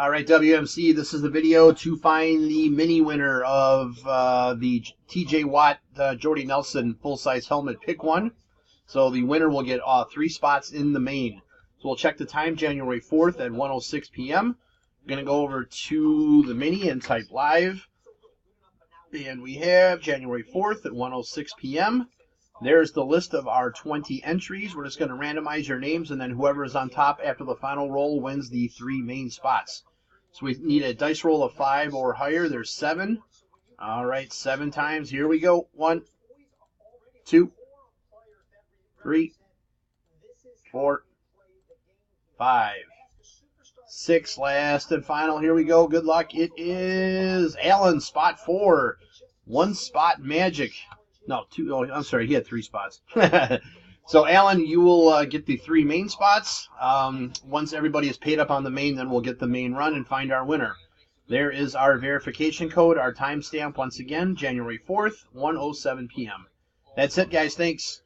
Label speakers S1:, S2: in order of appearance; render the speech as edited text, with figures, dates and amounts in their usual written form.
S1: All right, WMC, this is the video to find the mini winner of the TJ Watt Jordy Nelson full-size helmet pick one. So the winner will get 3 spots in the main. So we'll check the time, January 4th at 1:06 p.m. I'm going to go over to the mini and type live. And we have January 4th at 1:06 p.m. There's the list of our 20 entries. We're just going to randomize your names, and then whoever is on top after the final roll wins the 3 main spots. So we need a dice roll of 5 or higher. There's 7. All right, 7 times. Here we go. 1, 2, 3, 4, 5, 6. Last and final. Here we go. Good luck. It is Alan, spot 4. 1 spot magic. No, 2. Oh, I'm sorry. He had 3 spots. So, Alan, you will get the 3 main spots. Once everybody is paid up on the main, then we'll get the main run and find our winner. There is our verification code, our timestamp once again, January 4th, 1:07 p.m. That's it, guys. Thanks.